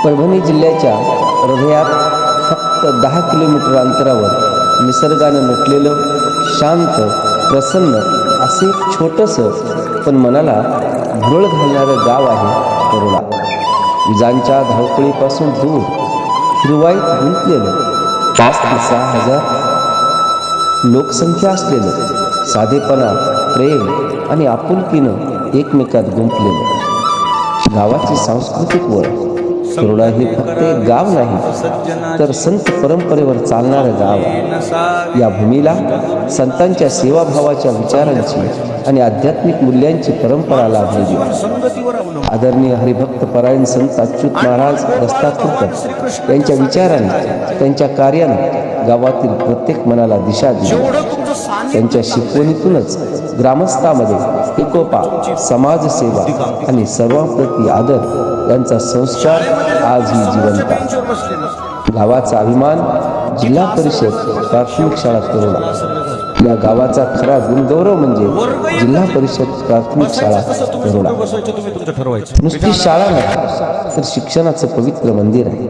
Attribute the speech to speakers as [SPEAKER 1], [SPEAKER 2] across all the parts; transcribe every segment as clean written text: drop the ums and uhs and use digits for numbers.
[SPEAKER 1] परभणी जिल्ह्याच्या हृदयात फक्त 10 किलोमीटर अंतरावर निसर्गानं नटलेलं शांत प्रसन्न असे एक छोटंसं पण मनाला भुरळ घालणारं गाव आहे तरोडा. विजांच्या धावपळीपासून दूर हिरवाईत गुंतलेलं 5 ते 6 हजार लोकसंख्या असलेलं साधेपणा प्रेम आणि आपुलकीनं एकमेकात गुंतलेलं गावाची सांस्कृतिक ओळख. तरोडा हे फक्त एक गाव नाही तर संत परंपरेवर चालणारं गाव आहे. या भूमीला संतांच्या सेवाभावाच्या विचारांची आणि आध्यात्मिक मूल्यांची परंपरा लाभलेली आहे. आदरणीय हरिभक्त परायण संत अच्युत महाराज दत्तात्रय यांच्या विचाराने त्यांच्या कार्याने गावातील प्रत्येक मनाला दिशा दिली. त्यांच्या शिकवणीतूनच ग्रामस्थामध्ये एकोपा समाजसेवा आणि सर्वांप्रती आदर यांचा संस्कार आजही जिवंत आहे. गावाचा अभिमान जिल्हा परिषद प्राथमिक शाळा तरोडा. या गावाचा खरा गुणगौरव म्हणजे जिल्हा परिषद प्राथमिक शाळा तरोडा. नुसती शाळा नाही तर शिक्षणाचं पवित्र मंदिर आहे.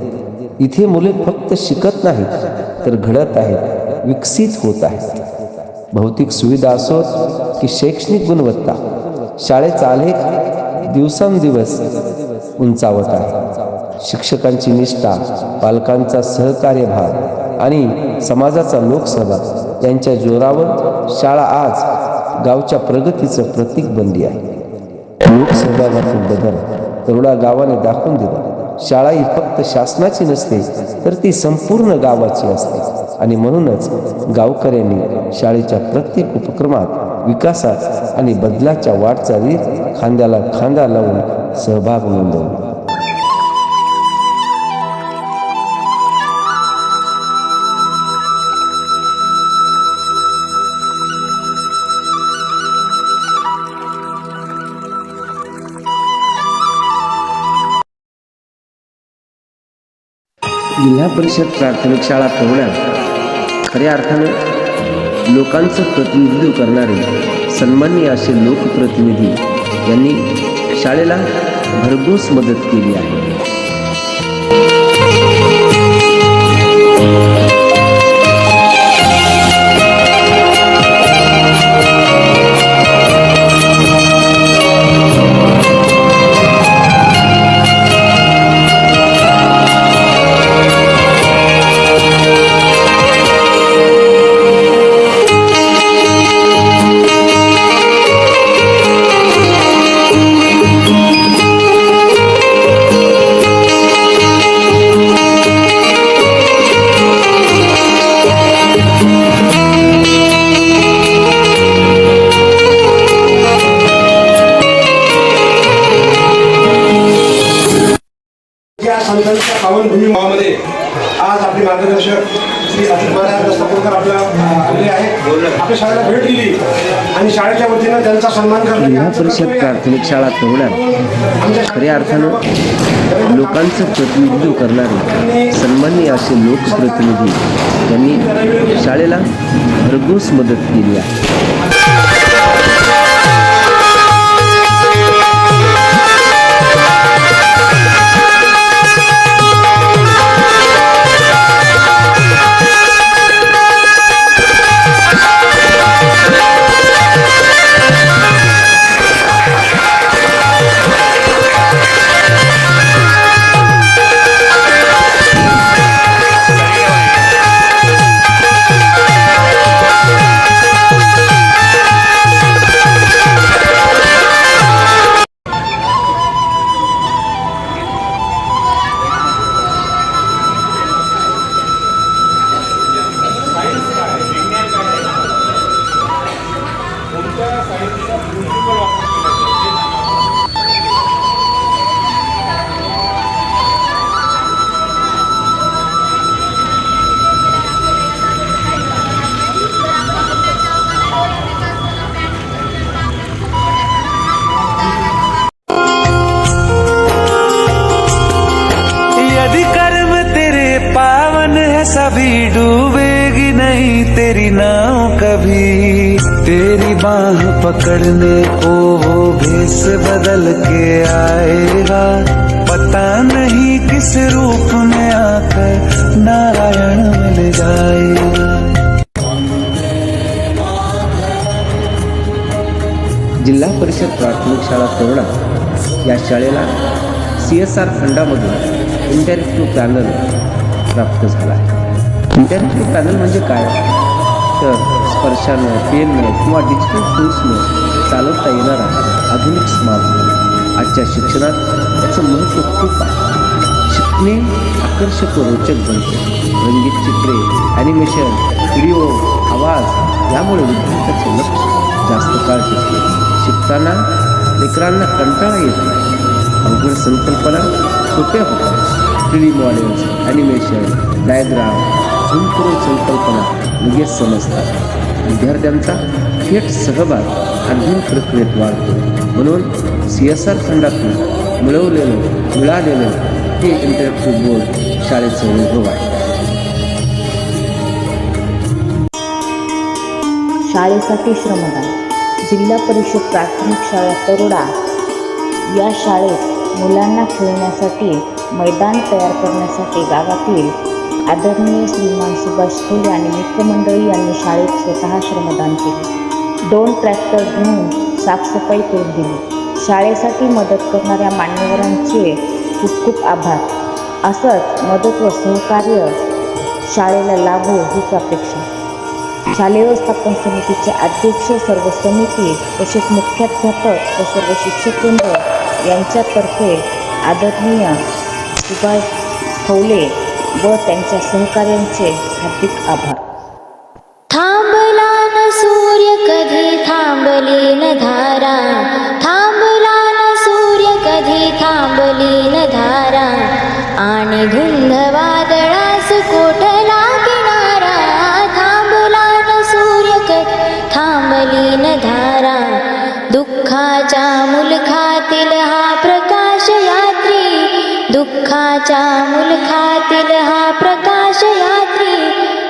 [SPEAKER 1] इथे मुले फक्त शिकत नाहीत तर घडत आहेत, विकसित होत आहेत. भौतिक सुविधा असोत की शैक्षणिक गुणवत्ता, शाळेचा आलेख दिवसेंदिवस उंचावत आहे. शिक्षकांची निष्ठा, पालकांचा सहकार्यभाव आणि समाजाचा लोकसहभाग यांच्या जोरावर शाळा आज गावच्या प्रगतीचं प्रतीक बनली आहे. लोकसहभागातून बदल तरोडा गावाने दाखवून दिला. शाळा ही फक्त शासनाची नसते तर ती संपूर्ण गावाची असते आणि म्हणूनच गावकऱ्यांनी शाळेच्या प्रत्येक उपक्रमात विकासात आणि बदलाच्या वाटचालीत खांद्याला खांदा लावून सहभाग नोंदवला. जिल्हा परिषद प्राथमिक शाळा तरोड्यात खऱ्या अर्थानं लोकांचं प्रतिनिधित्व करणारे सन्माननीय असे लोकप्रतिनिधी यांनी शाळेला भरघोस मदत केली आहे.
[SPEAKER 2] संतांच्या पावनभूमी गावामध्ये आज आपले मार्गदर्शक श्री अच्युत महाराज दत्तात्रय आले आहेत. आपल्या शाळेला भेट दिली आणि शाळेच्या वतीनं त्यांचा सन्मान करण्यात.
[SPEAKER 1] जिल्हा परिषद प्राथमिक शाळा तरोड्यात खऱ्या अर्थानं लोकांचं प्रतिनिधित्व करणारे सन्माननीय असे लोकप्रतिनिधी यांनी शाळेला भरघोस मदत केली आहे.
[SPEAKER 3] सभी डूबेगी नहीं तेरी नाव कभी, तेरी बाह पकड़ने को वो भेस बदल के आएगा। पता नहीं किस रूप में आकर नारायण मिल जाएगा।
[SPEAKER 1] जिल्हा परिषद प्राथमिक शाळा तरोडा या शाळेला CSR फंडामधून इंटरॅक्टिव्ह पॅनल प्राप्त झाला आहे। इंटरॅक्टिव्ह पॅनल म्हणजे काय, तर स्पर्शानं, पेननं किंवा डिजिटल टूल्सनं चालवता येणारा आधुनिक स्मार्टफोन। आजच्या शिक्षणात याचं महत्त्व खूप आहे। शिकणे आकर्षक व रोचक बनते। रंगीत चित्रे, ॲनिमेशन, व्हिडिओ, आवाज यामुळे विद्यार्थ्याचे लक्ष जास्त काळ टिकते। शिकताना लेकरांना कंटाळा येत नाही। अवघड संकल्पना सोप्या होतात। 3D models, animation, diagram zoom करून संकल्पना लगेच समजतात। विद्यार्थ्यांचा थेट सहभाग अध्ययन प्रक्रियेत वाढतो। म्हणून CSR फंडातून मिळालेलं हे इंटरॅक्टिव्ह बोर्ड शाळेचं वैभव आहे।
[SPEAKER 4] शाळेसाठी श्रमदान। जिल्हा परिषद प्राथमिक शाळा तरोडा या शाळेत मुलांना खेळण्यासाठी मैदान तयार करण्यासाठी गावातील आदरणीय श्रीमान सुभाष खोले आणि मित्रमंडळी यांनी शाळेत स्वतः श्रमदान केले। 2 ट्रॅक्टर घेऊन साफसफाई करून दिली। शाळेसाठी मदत करणाऱ्या मान्यवरांचे खूप खूप आभार। असंच मदत व सहकार्य शाळेला लाभो हीच अपेक्षा। शालेय व्यवस्थापन समितीचे अध्यक्ष, सर्व समिती तसेच मुख्याध्यापक व सर्व शिक्षकवृंद यांच्यातर्फे आदरणीय सुभाष खवले व त्यांच्या सहकार्यांचे हार्दिक आभार।
[SPEAKER 5] थांबला न सूर्य कधी थांबली न धारा, थांबला न सूर्य कधी थांबली न धारा, आणि धुंद वादळास कोठला किनारा, थांबला न सूर्य कधी थांबली न धारा, दुःखाच्या मुलखातील हा प्रकाश यात्री, दुःखाच्या मुलखातील हा प्रकाश यात्री,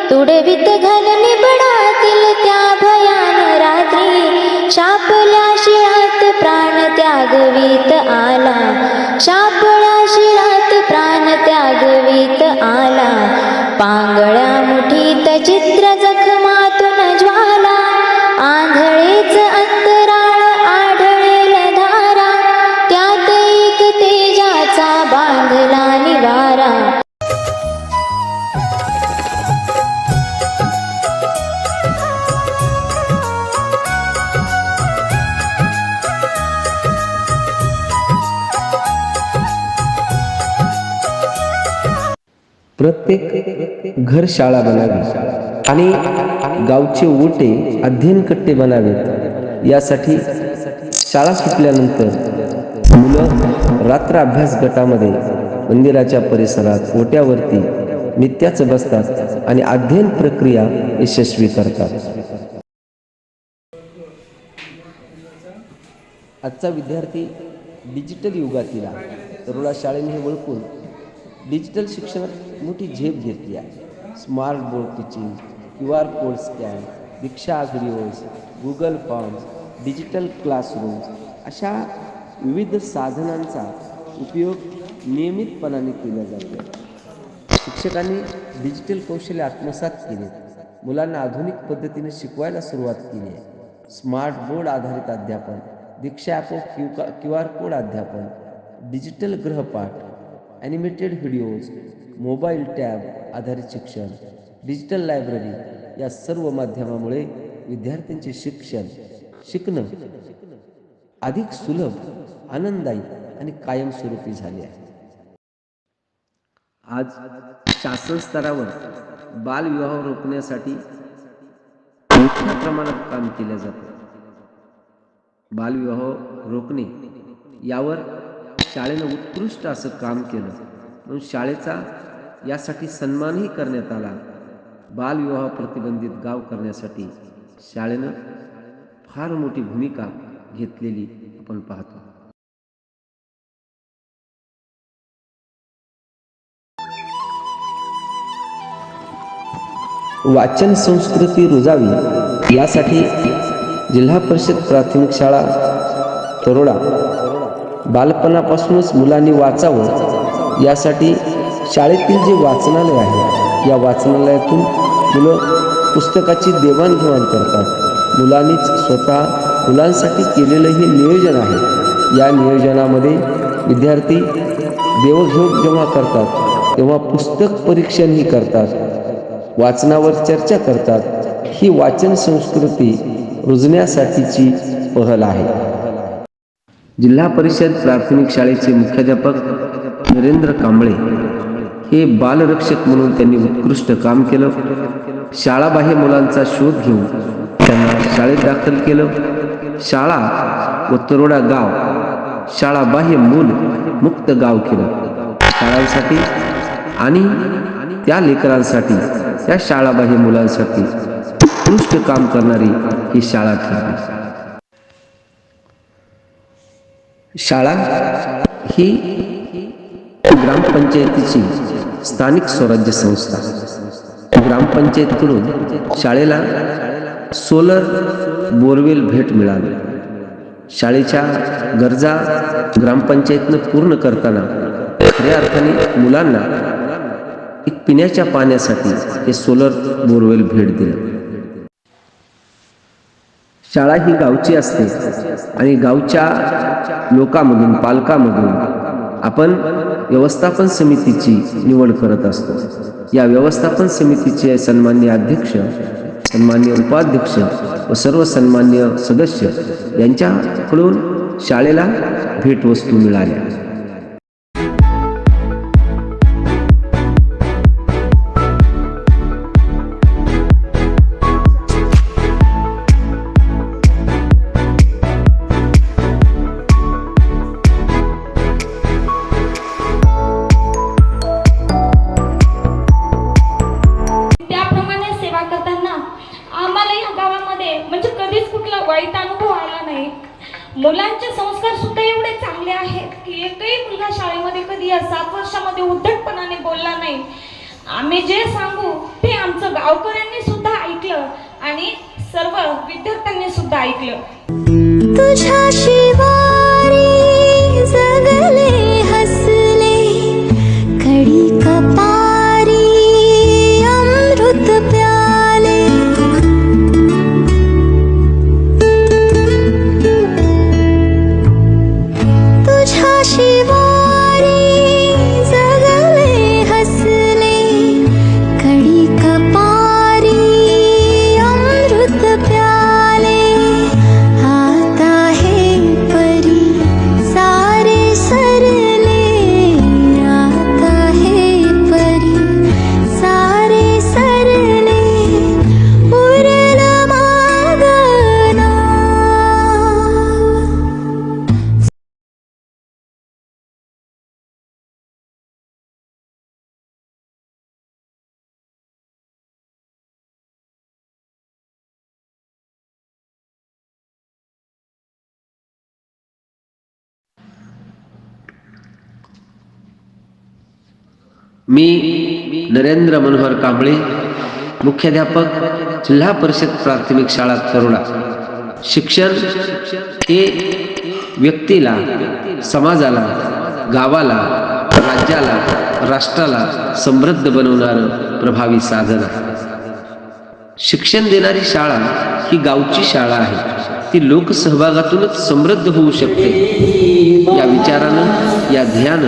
[SPEAKER 5] तुडवित घन निबडातील त्या भयान रात्री, शापल्या शिळात प्राण त्यागवीत आला, शापल्या शिळात प्राण त्यागवीत आला, पांगळ्या मुठीत चित्र जखमातून ज्वाला, आंधळेच अंतराळ आढळेल धारा, त्यात एक तेजाचा बांधला निवारा।
[SPEAKER 1] प्रत्येक घर शाळा बनावी आणि गावचे ओटे अध्ययन कट्टे बनावेत, यासाठी शाळा सुटल्यानंतर मुलं रात्र अभ्यास गटामध्ये मंदिराच्या परिसरात ओट्यावरती नित्याच बसतात आणि अध्ययन प्रक्रिया यशस्वी करतात। आजचा विद्यार्थी डिजिटल युगातील आहे। तरुणा शाळेने हे ओळखून डिजिटल शिक्षणात मोठी झेप घेतली आहे। Smart board teaching, QR code scan, Diksha videos, Google forms, digital classrooms अशा विविध साधनांचा उपयोग नियमितपणाने केला जातो। शिक्षकांनी डिजिटल कौशल्य आत्मसात केले, मुलांना आधुनिक पद्धतीने शिकवायला सुरुवात केली आहे। स्मार्ट बोर्ड आधारित अध्यापन, दीक्षा ॲप, QR कोड अध्यापन, डिजिटल गृहपाठ, ॲनिमेटेड व्हिडिओज, मोबाईल टॅब आधारित शिक्षण, डिजिटल लायब्ररी या सर्व माध्यमामुळे विद्यार्थ्यांचे शिकणं अधिक सुलभ, आनंददायी आणि कायमस्वरूपी झाले आहे। आज शासन स्तरावर बालविवाह रोखण्यासाठी मोठ्या प्रमाणात काम केले जाते। बालविवाह रोखणे यावर शाळेनं उत्कृष्ट असं काम केलं, म्हणून शाळेचा यासाठी सन्मानही करण्यात आला। बालविवाह प्रतिबंधित गाव करण्यासाठी शाळेनं फार मोठी भूमिका घेतलेली आपण पाहतो। वाचन संस्कृती रुजावी यासाठी जिल्हा परिषद प्राथमिक शाळा तरोडा बालपणापासूनच मुलांनी वाचावं यासाठी शाळेतील जे वाचनालय आहे या वाचनालयातून मुलं पुस्तकाची देवाणघेवाण करतात. मुलांनीच स्वतः मुलांसाठी केलेलं हे नियोजन आहे. या नियोजनामध्ये विद्यार्थी देवघेव जेव्हा करतात तेव्हा पुस्तक परीक्षणही करतात, वाचनावर चर्चा करतात. ही वाचन संस्कृती रुजण्यासाठीची पहल आहे. जिल्हा परिषद प्राथमिक शाळेचे मुख्याध्यापक नरेंद्र कांबळे हे बालरक्षक म्हणून त्यांनी उत्कृष्ट काम केलं. शाळाबाह्य मुलांचा शोध घेऊन त्यांना शाळेत दाखल केलं. शाळा व तरोडा गाव शाळाबाह्य मूल मुक्त गाव केलं. शाळांसाठी आणि त्या लेकरांसाठी, त्या शाळाबाह्य मुलांसाठी उत्कृष्ट काम करणारी ही शाळा ठरली. शाळा ही ग्रामपंचायतीची स्थानिक स्वराज्य संस्था. ग्रामपंचायतीकडून शाळेला सोलर बोरवेल भेट मिळाली. शाळेच्या गरजा ग्रामपंचायतीनं पूर्ण करताना खऱ्या अर्थाने मुलांना एक पिण्याच्या पाण्यासाठी हे सोलर बोरवेल भेट दिलं. शाळा ही गावची असते आणि गावच्या लोकांमधून, पालकांमधून आपण व्यवस्थापन समितीची निवड करत असतो. या व्यवस्थापन समितीचे सन्माननीय अध्यक्ष, सन्माननीय उपाध्यक्ष व सर्व सन्माननीय सदस्य यांच्याकडून शाळेला भेटवस्तू मिळाल्या.
[SPEAKER 6] म्हणजे कधीच कुठला वाईट अनुभव आला नाही. मुलांचे संस्कार सुद्धा एवढे चांगले आहेत की एकही मुलगा शाळेमध्ये कधी या 7 वर्षामध्ये उद्धटपणाने बोलला नाही. आम्ही जे सांगू ते आमचं गावकऱ्यांनी सुद्धा ऐकलं आणि सर्व विद्यार्थ्यांनी सुद्धा ऐकलं.
[SPEAKER 5] तुझ्या शिवारी जगले हसले कडी कपारी अमृत प्याले. तुझ्या शिवारी जगले हसले कडी कपारी अमृत प्याले. आता हे परी सारे सरले, आता हे परी सारे सरले उरल मागना.
[SPEAKER 1] मी नरेंद्र मनोहर कांबळे, मुख्याध्यापक, जिल्हा परिषद प्राथमिक शाळा तरोडा. शिक्षण हे व्यक्तीला, समाजाला, गावाला, राज्याला, राष्ट्राला समृद्ध बनवणारं प्रभावी साधन आहे. शिक्षण देणारी शाळा ही गावची शाळा आहे. ती लोकसहभागातूनच समृद्ध होऊ शकते. या विचारानं, या ध्येयानं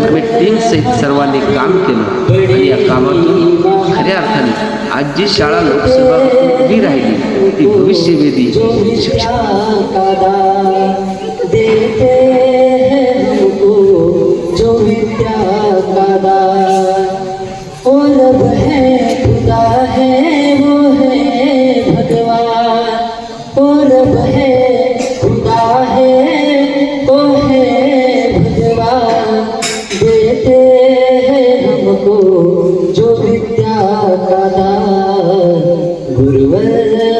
[SPEAKER 1] आम्ही टीम सहित सर्वांनी काम केलं आणि या कामातून खऱ्या अर्थाने आज जी शाळा लोकसहभागातून उभी राहिली ती भविष्यवेधी शिक्षण.
[SPEAKER 7] जो विद्या का दान गुरुवर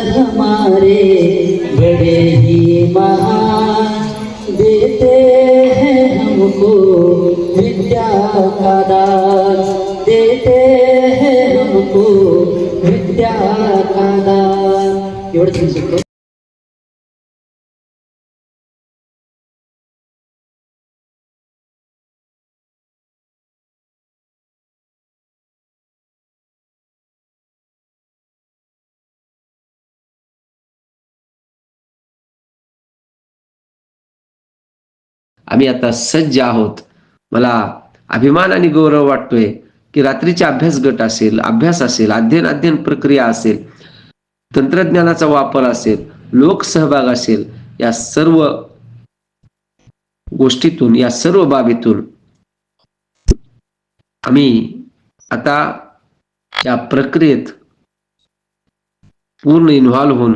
[SPEAKER 7] हमारे बड़े ही महान देते हैं हमको विद्या का दान, देते हैं हमको विद्या का दान. एवढंच
[SPEAKER 1] आम्ही आता सज्ज आहोत. मला अभिमान आणि गौरव वाटतोय की रात्रीचे अभ्यास गट असेल, अभ्यास असेल, अध्ययन प्रक्रिया असेल, तंत्रज्ञानाचा वापर असेल, लोकसहभाग असेल, या सर्व गोष्टीतून, या सर्व बाबीतून आम्ही आता या प्रक्रियेत पूर्ण इन्व्हॉल्व्ह होऊन